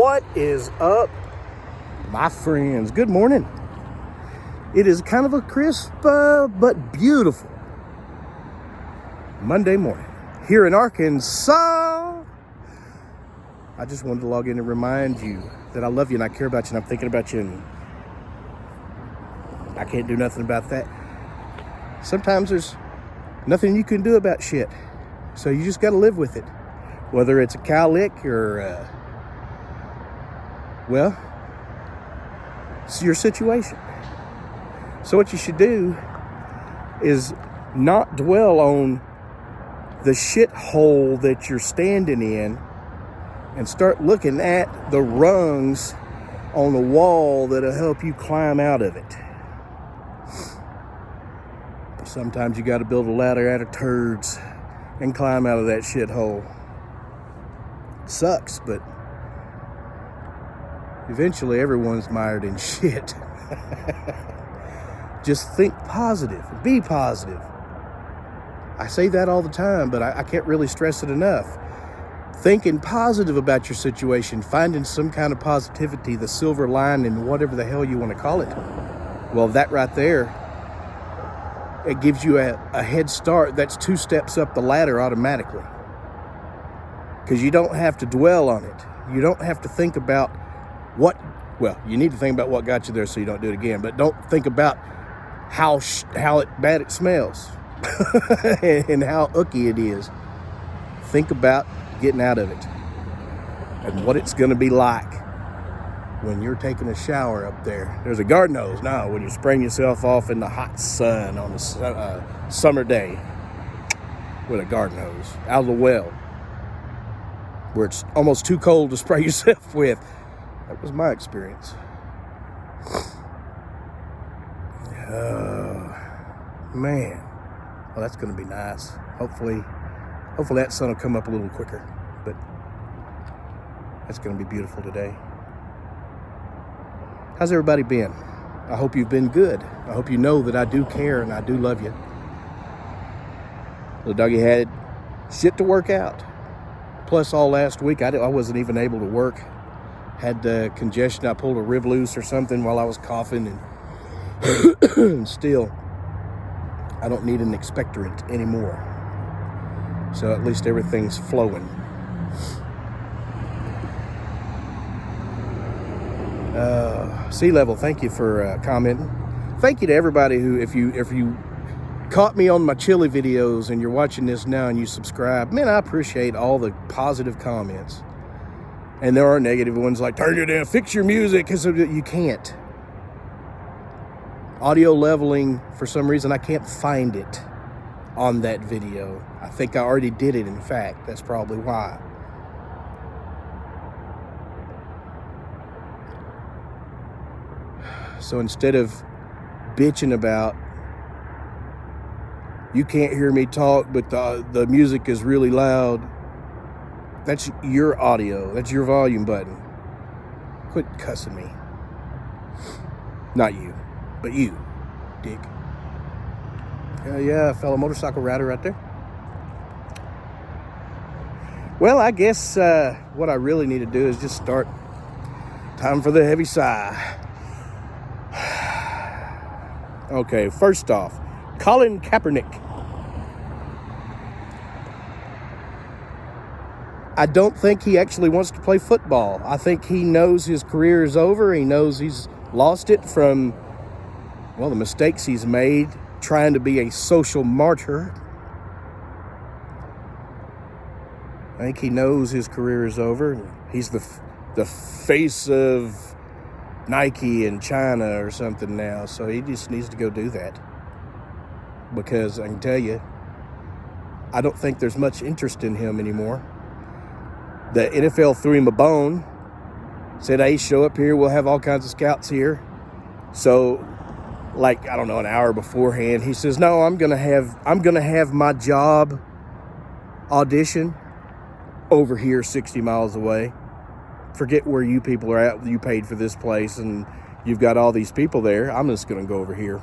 What is up, my friends? Good morning. It is kind of a crisp but beautiful Monday morning here in Arkansas. I just wanted to log in and remind you that I love you and I care about you and I'm thinking about you, and I can't do nothing about that. Sometimes there's nothing you can do about shit, so you just got to live with it. Whether it's a cow lick or, well, it's your situation. So what you should do is not dwell on the shithole that you're standing in and start looking at the rungs on the wall that'll help you climb out of it. Sometimes you got to build a ladder out of turds and climb out of that shithole. Sucks, but eventually everyone's mired in shit. Just think positive, be positive. I say that all the time, but I can't really stress it enough. Thinking positive about your situation, finding some kind of positivity, the silver lining, whatever the hell you want to call it. Well, that right there, it gives you a head start. That's 2 steps up the ladder automatically. Because you don't have to dwell on it. You don't have to think about you need to think about what got you there so you don't do it again. But don't think about how bad it smells and how icky it is. Think about getting out of it and what it's going to be like when you're taking a shower up there. There's a garden hose now when you're spraying yourself off in the hot sun on a summer day with a garden hose out of the well, where it's almost too cold to spray yourself with. That was my experience. Oh, man. Well, that's going to be nice. Hopefully that sun will come up a little quicker. But that's going to be beautiful today. How's everybody been? I hope you've been good. I hope you know that I do care and I do love you. Little doggy had shit to work out. Plus, all last week, I wasn't even able to work. Had congestion. I pulled a rib loose or something while I was coughing. And still, I don't need an expectorant anymore. So at least everything's flowing. Sea Level, thank you for commenting. Thank you to everybody who, if you caught me on my chili videos and you're watching this now and you subscribe, man, I appreciate all the positive comments. And there are negative ones like, turn it down, fix your music, because you can't. Audio leveling, for some reason, I can't find it on that video. I think I already did it, in fact. That's probably why. So instead of bitching about, you can't hear me talk, but the music is really loud. That's your audio. That's your volume button. Quit cussing me. Not you, but you, dick. Yeah, fellow motorcycle rider right there. Well, I guess what I really need to do is just start. Time for the heavy sigh. Okay, first off, Colin Kaepernick. I don't think he actually wants to play football. I think he knows his career is over. He knows he's lost it from, the mistakes he's made trying to be a social martyr. I think he knows his career is over. He's the face of Nike in China or something now. So he just needs to go do that. Because I can tell you, I don't think there's much interest in him anymore. The NFL threw him a bone, said, hey, show up here. We'll have all kinds of scouts here. So, an hour beforehand, he says, no, I'm going to have my job audition over here 60 miles away. Forget where you people are at. You paid for this place and you've got all these people there. I'm just going to go over here.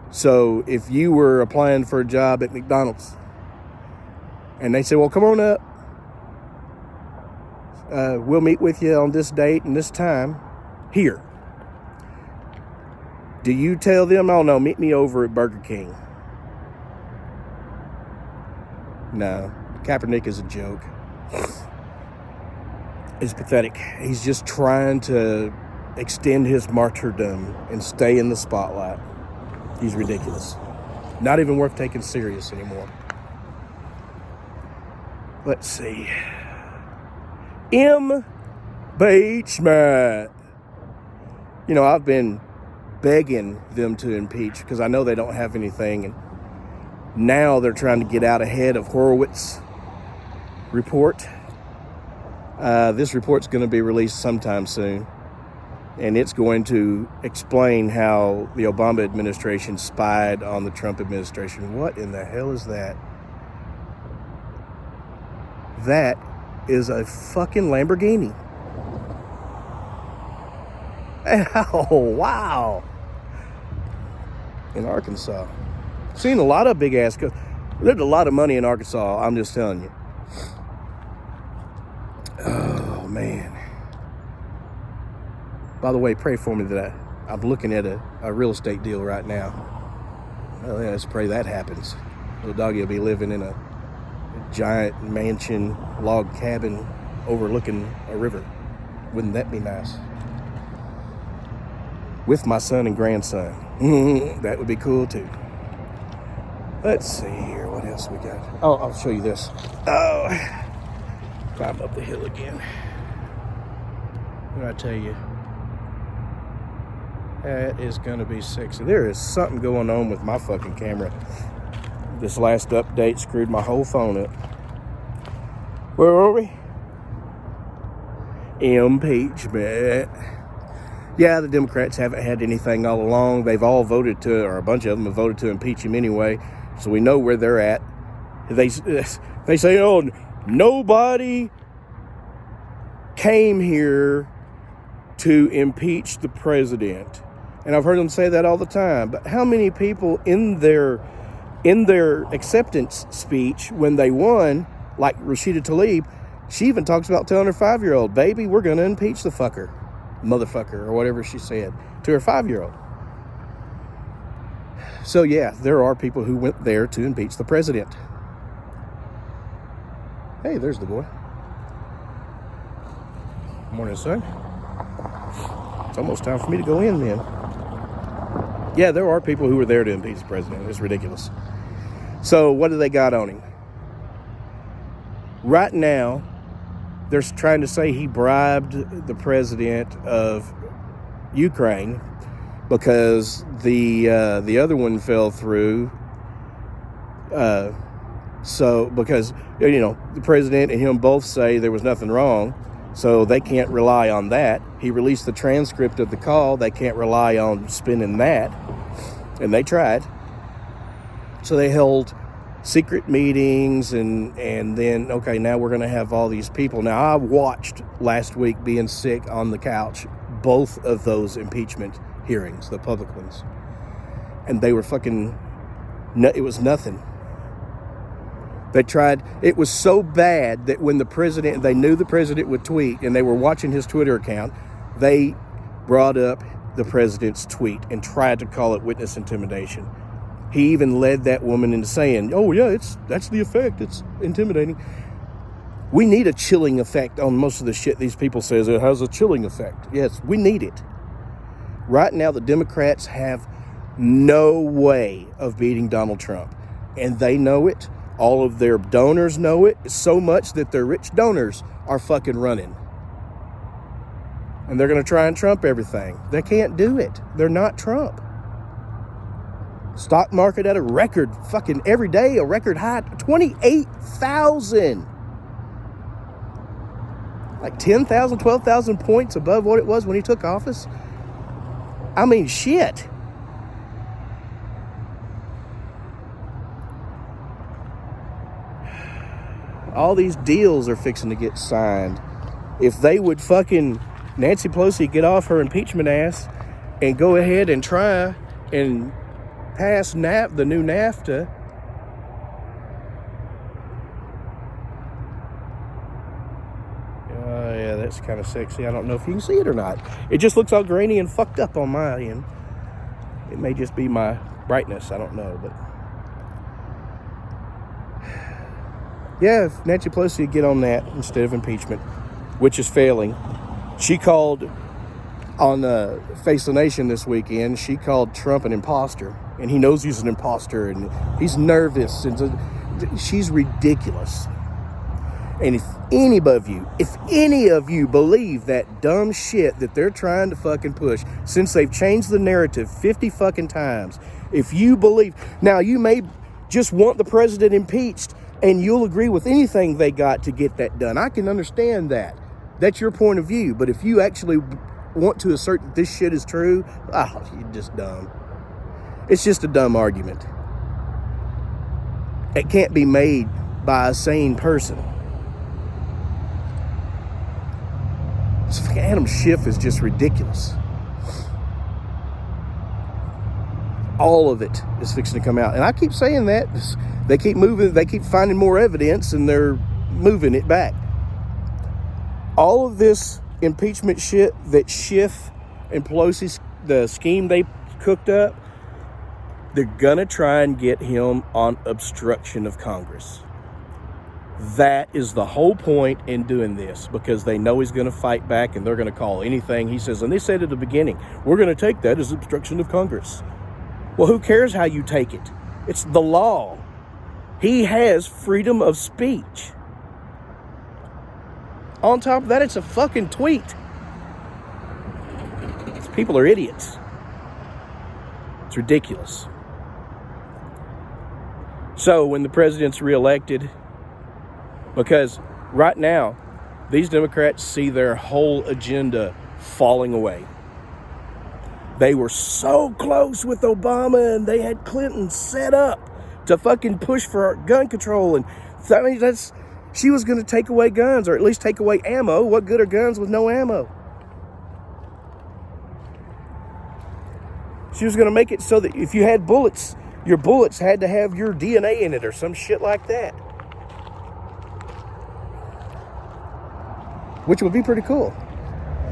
So if you were applying for a job at McDonald's and they say, well, come on up. we'll meet with you on this date and this time here. Do you tell them, oh no, meet me over at Burger King? No, Kaepernick is a joke. It's pathetic. He's just trying to extend his martyrdom and stay in the spotlight. He's ridiculous. Not even worth taking serious anymore. Let's see. Impeachment. You know, I've been begging them to impeach because I know they don't have anything, and now they're trying to get out ahead of Horowitz's report. This report's going to be released sometime soon, and it's going to explain how the Obama administration spied on the Trump administration. What in the hell is that? That is a fucking Lamborghini. Oh, wow. In Arkansas. Seen a lot of big ass. There's a lot of money in Arkansas, I'm just telling you. Oh, man. By the way, pray for me that I'm looking at a real estate deal right now. Well, yeah, let's pray that happens. Little Doggy will be living in a giant mansion log cabin overlooking a river. Wouldn't that be nice? With my son and grandson. That would be cool too. Let's see here. What else we got? Oh, I'll show you this. Oh, climb up the hill again. What did I tell you? That is going to be sexy. There is something going on with my fucking camera. This last update screwed my whole phone up. Where are we? Impeachment. Yeah, the Democrats haven't had anything all along. They've all voted to, or a bunch of them have voted to impeach him anyway. So we know where they're at. They say, oh, nobody came here to impeach the president. And I've heard them say that all the time. But how many people in their acceptance speech when they won, like Rashida Tlaib, she even talks about telling her 5-year-old, baby, we're going to impeach the fucker, motherfucker, or whatever she said to her 5-year-old. So yeah, there are people who went there to impeach the president. Hey, there's the boy. Morning, son. It's almost time for me to go in then. Yeah, there are people who were there to impeach the president. It's ridiculous. So what do they got on him? Right now, they're trying to say he bribed the president of Ukraine because the other one fell through. So because, you know, the president and him both say there was nothing wrong, so they can't rely on that. He released the transcript of the call. They can't rely on spinning that. And they tried. So they held secret meetings and then, okay, now we're going to have all these people. Now, I watched last week being sick on the couch, both of those impeachment hearings, the public ones. And they were fucking, it was nothing. They tried, it was so bad that when they knew the president would tweet and they were watching his Twitter account, they brought up the president's tweet and tried to call it witness intimidation. He even led that woman into saying, oh yeah, that's the effect, it's intimidating. We need a chilling effect on most of the shit these people say. It has a chilling effect. Yes, we need it. Right now, the Democrats have no way of beating Donald Trump, and they know it. All of their donors know it so much that their rich donors are fucking running. And they're going to try and Trump everything. They can't do it. They're not Trump. Stock market at a record, fucking every day, a record high, 28,000. Like 10,000, 12,000 points above what it was when he took office. I mean, shit. All these deals are fixing to get signed. If they would fucking Nancy Pelosi get off her impeachment ass and go ahead and try and pass the new NAFTA, yeah, It's kind of sexy. I don't know if you can see it or not. It just looks all grainy and fucked up on my end. It may just be my brightness. I don't know, but yeah, if Nancy Pelosi would get on that instead of impeachment, which is failing. She called on Face the Nation this weekend. She called Trump an imposter, and he knows he's an imposter, and he's nervous, and she's ridiculous. And if any of you believe that dumb shit that they're trying to fucking push, since they've changed the narrative 50 fucking times, if you believe, now you may just want the president impeached and you'll agree with anything they got to get that done. I can understand that. That's your point of view. But if you actually want to assert that this shit is true, you're just dumb. It's just a dumb argument. It can't be made by a sane person. Adam Schiff is just ridiculous. All of it is fixing to come out. And I keep saying that. They keep moving. They keep finding more evidence and they're moving it back. All of this impeachment shit that Schiff and Pelosi, the scheme they cooked up, they're going to try and get him on obstruction of Congress. That is the whole point in doing this, because they know he's going to fight back and they're going to call anything he says. And they said at the beginning, we're going to take that as obstruction of Congress. Well, who cares how you take it? It's the law. He has freedom of speech. On top of that, it's a fucking tweet. These people are idiots. It's ridiculous. So when the president's reelected, because right now, these Democrats see their whole agenda falling away. They were so close with Obama, and they had Clinton set up to fucking push for gun control. And I mean, she was going to take away guns, or at least take away ammo. What good are guns with no ammo? She was going to make it so that if you had bullets, your bullets had to have your DNA in it or some shit like that. Which would be pretty cool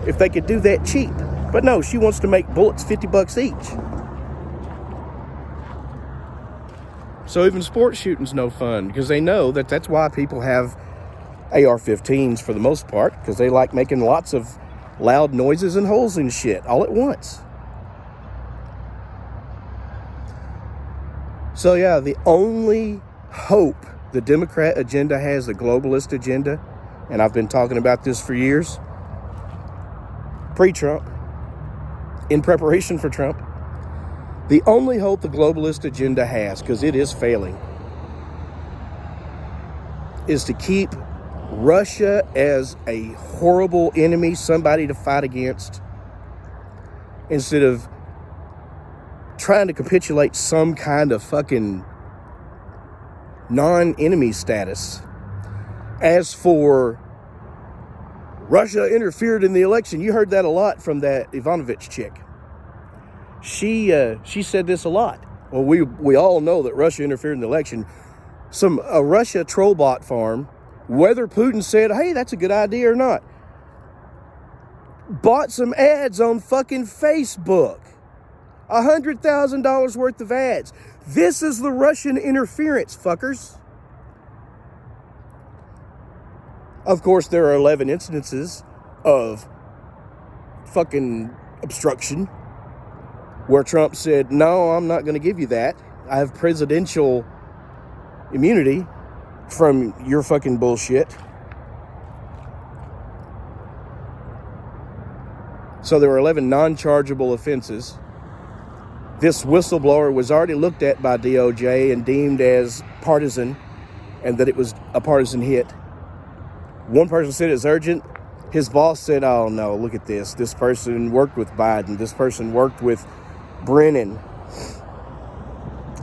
if they could do that cheap. But no, she wants to make bullets $50 each. So even sports shooting's no fun, because they know that that's why people have AR-15s for the most part, because they like making lots of loud noises and holes in shit all at once. So yeah, the only hope the Democrat agenda has, the globalist agenda, and I've been talking about this for years, pre-Trump, in preparation for Trump, the only hope the globalist agenda has, because it is failing, is to keep Russia as a horrible enemy, somebody to fight against, instead of trying to capitulate some kind of fucking non-enemy status. As for Russia interfered in the election, you heard that a lot from that Ivanovich chick. She said this a lot. Well, we all know that Russia interfered in the election. A Russia troll bot farm, whether Putin said, hey, that's a good idea or not, bought some ads on fucking Facebook. $100,000 worth of ads. This is the Russian interference, fuckers. Of course, there are 11 instances of fucking obstruction where Trump said, no, I'm not going to give you that. I have presidential immunity from your fucking bullshit. So there were 11 non-chargeable offenses. This whistleblower was already looked at by DOJ and deemed as partisan, and that it was a partisan hit. One person said it's urgent. His boss said, oh no, look at this. This person worked with Biden. This person worked with Brennan.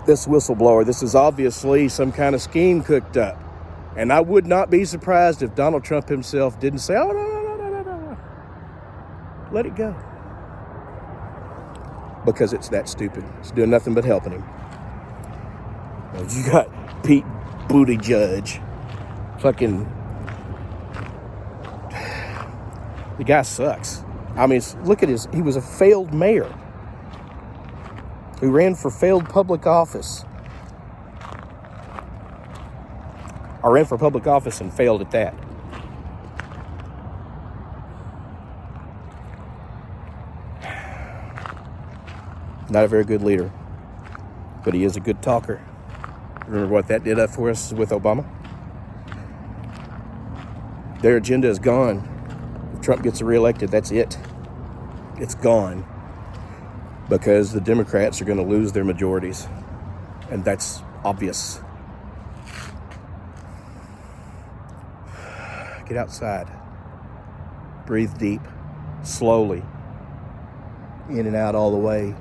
This whistleblower, this is obviously some kind of scheme cooked up. And I would not be surprised if Donald Trump himself didn't say, oh, no. Let it go. Because it's that stupid. It's doing nothing but helping him. You got Pete Buttigieg fucking The guy sucks. I mean, look at he was a failed mayor who ran for failed public office. Or ran for public office and failed at that. Not a very good leader, but he is a good talker. Remember what that did for us with Obama? Their agenda is gone. If Trump gets reelected, that's it. It's gone. Because the Democrats are going to lose their majorities. And that's obvious. Get outside. Breathe deep. Slowly. In and out all the way.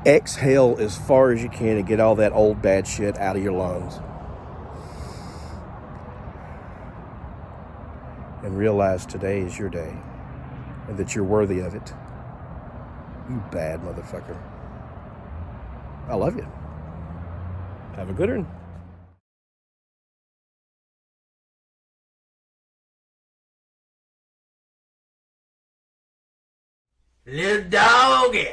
Exhale as far as you can and get all that old bad shit out of your lungs. And realize today is your day. And that you're worthy of it. You bad motherfucker. I love you. Have a good one. Little doggy.